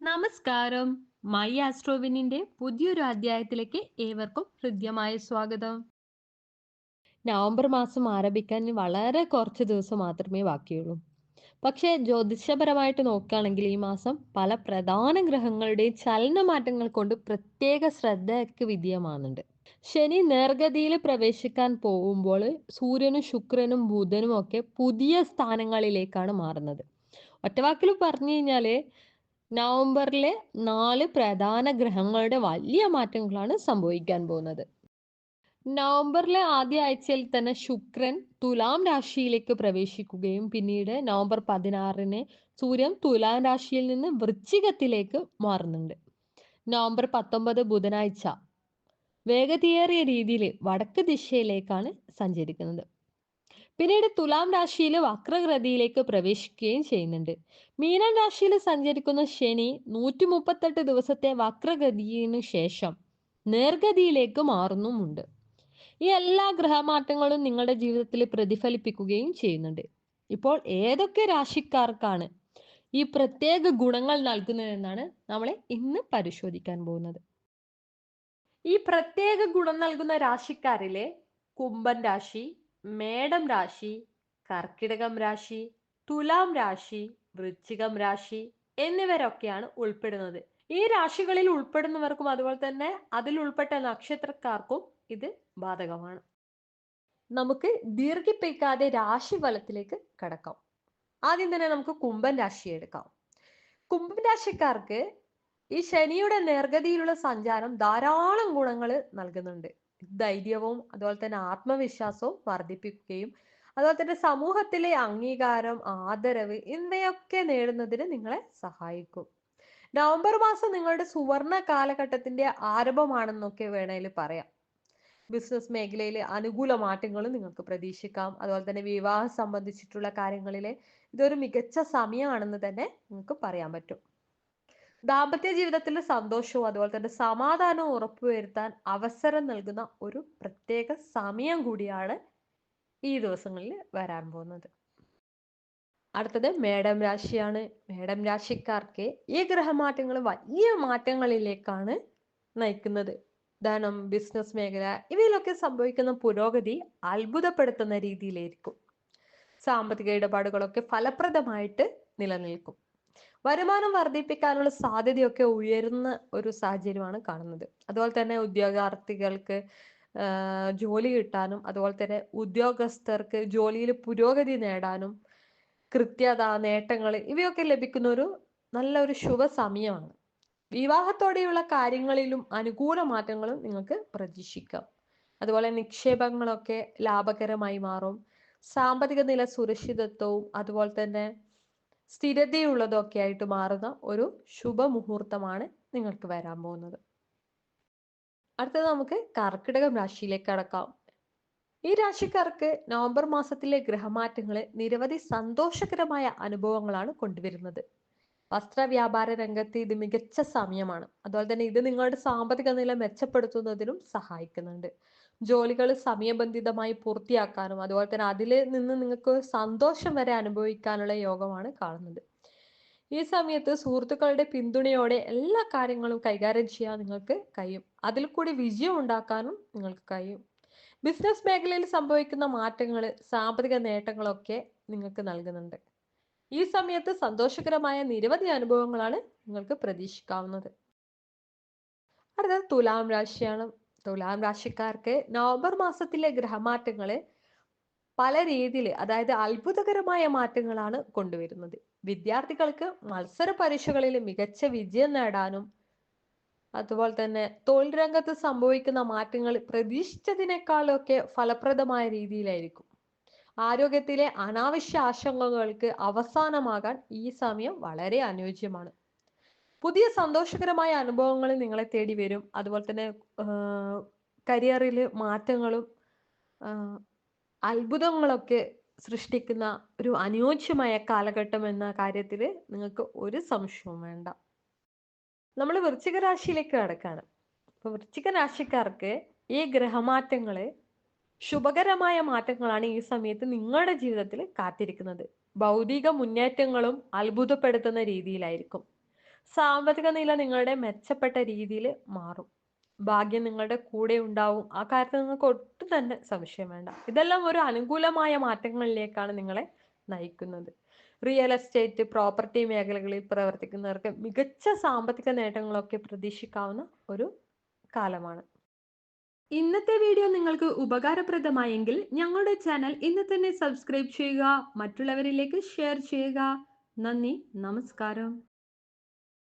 നമസ്കാരം. മൈ ആസ്ട്രോവിനിന്റെ പുതിയൊരു അധ്യായത്തിലേക്ക് ഏവർക്കും ഹൃദ്യമായ സ്വാഗതം. നവംബർ മാസം ആരംഭിക്കാൻ ഇനി വളരെ കുറച്ച് ദിവസം മാത്രമേ ബാക്കിയുള്ളൂ. പക്ഷേ ജ്യോതിഷപരമായിട്ട് നോക്കുകയാണെങ്കിൽ ഈ മാസം പല പ്രധാന ഗ്രഹങ്ങളുടെയും ചലനമാറ്റങ്ങൾ കൊണ്ട് പ്രത്യേക ശ്രദ്ധയ്ക്ക് വിധേയമാകുന്നുണ്ട്. ശനി നേർഗതിയിൽ പ്രവേശിക്കാൻ പോകുമ്പോൾ സൂര്യനും ശുക്രനും ബുധനും ഒക്കെ പുതിയ സ്ഥാനങ്ങളിലേക്കാണ് മാറുന്നത്. ഒറ്റവാക്കിൽ പറഞ്ഞു കഴിഞ്ഞാല് നവംബറിലെ 4 പ്രധാന ഗ്രഹങ്ങളുടെ വലിയ മാറ്റങ്ങളാണ് സംഭവിക്കാൻ പോകുന്നത്. നവംബറിലെ ആദ്യ ആഴ്ചയിൽ തന്നെ ശുക്രൻ തുലാം രാശിയിലേക്ക് പ്രവേശിക്കുകയും പിന്നീട് നവംബർ 16-ന് സൂര്യൻ തുലാം രാശിയിൽ നിന്ന് വൃശ്ചികത്തിലേക്ക് മാറുന്നുണ്ട്. നവംബർ 19 ബുധനാഴ്ച വേഗതയേറിയ രീതിയിൽ വടക്ക് ദിശയിലേക്കാണ് സഞ്ചരിക്കുന്നത്. പിന്നീട് തുലാം രാശിയിൽ വക്രഗതിയിലേക്ക് പ്രവേശിക്കുകയും ചെയ്യുന്നുണ്ട്. മീനൻ രാശിയിൽ സഞ്ചരിക്കുന്ന ശനി 138 ദിവസത്തെ വക്രഗതിയിനു ശേഷം നേർഗതിയിലേക്ക് മാറുന്നുമുണ്ട്. ഈ എല്ലാ ഗ്രഹമാറ്റങ്ങളും നിങ്ങളുടെ ജീവിതത്തിൽ പ്രതിഫലിപ്പിക്കുകയും ചെയ്യുന്നുണ്ട്. ഇപ്പോൾ ഏതൊക്കെ രാശിക്കാർക്കാണ് ഈ പ്രത്യേക ഗുണങ്ങൾ നൽകുന്നതെന്നാണ് നമ്മൾ ഇന്ന് പരിശോധിക്കാൻ പോകുന്നത്. ഈ പ്രത്യേക ഗുണം നൽകുന്ന രാശിക്കാരിലെ കുംഭൻ രാശി, മേടം രാശി, കർക്കിടകം രാശി, തുലാം രാശി, വൃശ്ചികം രാശി എന്നിവരൊക്കെയാണ് ഉൾപ്പെടുന്നത്. ഈ രാശികളിൽ ഉൾപ്പെടുന്നവർക്കും അതുപോലെ തന്നെ അതിൽ ഉൾപ്പെട്ട നക്ഷത്രക്കാർക്കും ഇത് ബാധകമാണ്. നമുക്ക് ദീർഘിപ്പിക്കാതെ രാശിഫലത്തിലേക്ക് കടക്കാം. ആദ്യം തന്നെ നമുക്ക് കുംഭൻ രാശി എടുക്കാം. കുംഭൻ രാശിക്കാർക്ക് ഈ ശനിയുടെ നേർഗതിയിലുള്ള സഞ്ചാരം ധാരാളം ഗുണങ്ങൾ നൽകുന്നുണ്ട്. ധൈര്യവും അതുപോലെ തന്നെ ആത്മവിശ്വാസവും വർദ്ധിപ്പിക്കുകയും അതുപോലെ തന്നെ സമൂഹത്തിലെ അംഗീകാരം, ആദരവ് എന്നിവയൊക്കെ നേടുന്നതിന് നിങ്ങളെ സഹായിക്കും. നവംബർ മാസം നിങ്ങളുടെ സുവർണ കാലഘട്ടത്തിന്റെ ആരംഭമാണെന്നൊക്കെ വേണേൽ പറയാം. ബിസിനസ് മേഖലയിൽ അനുകൂല മാറ്റങ്ങളും നിങ്ങൾക്ക് പ്രതീക്ഷിക്കാം. അതുപോലെ തന്നെ വിവാഹം സംബന്ധിച്ചിട്ടുള്ള കാര്യങ്ങളിൽ ഇതൊരു മികച്ച സമയമാണെന്ന് തന്നെ നിങ്ങൾക്ക് പറയാൻ പറ്റും. ദാമ്പത്യ ജീവിതത്തിൽ സന്തോഷവും അതുപോലെ തന്നെ സമാധാനവും ഉറപ്പുവരുത്താൻ അവസരം നൽകുന്ന ഒരു പ്രത്യേക സമയം കൂടിയാണ് ഈ ദിവസങ്ങളിൽ വരാൻ പോകുന്നത്. അടുത്തത് മേടം രാശിയാണ്. മേടം രാശിക്കാർക്ക് ഈ ഗ്രഹമാറ്റങ്ങൾ വലിയ മാറ്റങ്ങളിലേക്കാണ് നയിക്കുന്നത്. ധനം, ബിസിനസ് മേഖല ഇവയിലൊക്കെ സംഭവിക്കുന്ന പുരോഗതി അത്ഭുതപ്പെടുത്തുന്ന രീതിയിലായിരിക്കും. സാമ്പത്തിക ഇടപാടുകളൊക്കെ ഫലപ്രദമായിട്ട് നിലനിൽക്കും. വരുമാനം വർദ്ധിപ്പിക്കാനുള്ള സാധ്യതയൊക്കെ ഉയരുന്ന ഒരു സാഹചര്യമാണ് കാണുന്നത്. അതുപോലെ തന്നെ ഉദ്യോഗാർത്ഥികൾക്ക് ജോലി കിട്ടാനും അതുപോലെ തന്നെ ഉദ്യോഗസ്ഥർക്ക് ജോലിയിൽ പുരോഗതി നേടാനും കൃത്യത, നേട്ടങ്ങൾ ഇവയൊക്കെ ലഭിക്കുന്ന ഒരു നല്ലൊരു ശുഭ സമയമാണ്. വിവാഹത്തോടെയുള്ള കാര്യങ്ങളിലും അനുകൂല മാറ്റങ്ങളും നിങ്ങൾക്ക് പ്രതീക്ഷിക്കാം. അതുപോലെ നിക്ഷേപങ്ങളൊക്കെ ലാഭകരമായി മാറും. സാമ്പത്തിക നില സുരക്ഷിതത്വവും അതുപോലെ തന്നെ സ്ഥിരതയുള്ളതൊക്കെ ആയിട്ട് മാറുന്ന ഒരു ശുഭമുഹൂർത്തമാണ് നിങ്ങൾക്ക് വരാൻ പോകുന്നത്. അടുത്തത് നമുക്ക് കർക്കിടകം രാശിയിലേക്ക് കടക്കാം. ഈ രാശിക്കാർക്ക് നവംബർ മാസത്തിലെ ഗ്രഹമാറ്റങ്ങൾ നിരവധി സന്തോഷകരമായ അനുഭവങ്ങളാണ് കൊണ്ടുവരുന്നത്. വസ്ത്ര വ്യാപാര രംഗത്ത് ഇത് മികച്ച സമയമാണ്. അതുപോലെ തന്നെ ഇത് നിങ്ങളുടെ സാമ്പത്തിക നില മെച്ചപ്പെടുത്തുന്നതിനും സഹായിക്കുന്നുണ്ട്. ജോലികൾ സമയബന്ധിതമായി പൂർത്തിയാക്കാനും അതുപോലെ തന്നെ അതിൽ നിന്ന് നിങ്ങൾക്ക് സന്തോഷം വരെ അനുഭവിക്കാനുള്ള യോഗമാണ് കാണുന്നത്. ഈ സമയത്ത് സുഹൃത്തുക്കളുടെ പിന്തുണയോടെ എല്ലാ കാര്യങ്ങളും കൈകാര്യം ചെയ്യാൻ നിങ്ങൾക്ക് കഴിയും. അതിൽ കൂടി വിജയം ഉണ്ടാക്കാനും നിങ്ങൾക്ക് കഴിയും. ബിസിനസ് മേഖലയിൽ സംഭവിക്കുന്ന മാറ്റങ്ങൾ, സാമ്പത്തിക നേട്ടങ്ങളൊക്കെ നിങ്ങൾക്ക് നൽകുന്നുണ്ട്. ഈ സമയത്ത് സന്തോഷകരമായ നിരവധി അനുഭവങ്ങളാണ് നിങ്ങൾക്ക് പ്രതീക്ഷിക്കാവുന്നത്. അടുത്തത് തുലാം രാശിയാണ്. തുലാം രാശിക്കാർക്ക് നവംബർ മാസത്തിലെ ഗ്രഹമാറ്റങ്ങൾ പല രീതിയിൽ, അതായത് അത്ഭുതകരമായ മാറ്റങ്ങളാണ് കൊണ്ടുവരുന്നത്. വിദ്യാർത്ഥികൾക്ക് മത്സര പരീക്ഷകളിൽ മികച്ച വിജയം നേടാനും അതുപോലെ തന്നെ തൊഴിൽ രംഗത്ത് സംഭവിക്കുന്ന മാറ്റങ്ങൾ പ്രതീക്ഷിച്ചതിനേക്കാളൊക്കെ ഫലപ്രദമായ രീതിയിലായിരിക്കും. ആരോഗ്യത്തിലെ അനാവശ്യ ആശങ്കകൾക്ക് അവസാനമാകാൻ ഈ സമയം വളരെ അനുയോജ്യമാണ്. പുതിയ സന്തോഷകരമായ അനുഭവങ്ങൾ നിങ്ങളെ തേടി വരും. അതുപോലെ തന്നെ കരിയറിൽ മാറ്റങ്ങളും അത്ഭുതങ്ങളൊക്കെ സൃഷ്ടിക്കുന്ന ഒരു അനുയോജ്യമായ കാലഘട്ടം എന്ന കാര്യത്തിൽ നിങ്ങൾക്ക് ഒരു സംശയവും വേണ്ട. നമ്മൾ വൃശ്ചിക രാശിയിലേക്ക് കടക്കാണ്. അപ്പൊ വൃശ്ചിക രാശിക്കാർക്ക് ഈ ഗ്രഹമാറ്റങ്ങള് ശുഭകരമായ മാറ്റങ്ങളാണ് ഈ സമയത്ത് നിങ്ങളുടെ ജീവിതത്തിൽ കാത്തിരിക്കുന്നത്. ഭൗതിക മുന്നേറ്റങ്ങളും അത്ഭുതപ്പെടുത്തുന്ന രീതിയിലായിരിക്കും. സാമ്പത്തിക നില നിങ്ങളുടെ മെച്ചപ്പെട്ട രീതിയിൽ മാറും. ഭാഗ്യം നിങ്ങളുടെ കൂടെ ഉണ്ടാവും. ആ കാര്യത്തിൽ നിങ്ങൾക്ക് ഒട്ടും തന്നെ സംശയം വേണ്ട. ഇതെല്ലാം ഒരു അനുകൂലമായ മാറ്റങ്ങളിലേക്കാണ് നിങ്ങളെ നയിക്കുന്നത്. റിയൽ എസ്റ്റേറ്റ്, പ്രോപ്പർട്ടി മേഖലകളിൽ പ്രവർത്തിക്കുന്നവർക്ക് മികച്ച സാമ്പത്തിക നേട്ടങ്ങളൊക്കെ പ്രതീക്ഷിക്കാവുന്ന ഒരു കാലമാണ്. ഇന്നത്തെ വീഡിയോ നിങ്ങൾക്ക് ഉപകാരപ്രദമായെങ്കിൽ ഞങ്ങളുടെ ചാനൽ ഇന്ന് തന്നെ സബ്സ്ക്രൈബ് ചെയ്യുക, മറ്റുള്ളവരിലേക്ക് ഷെയർ ചെയ്യുക. നന്ദി, നമസ്കാരം.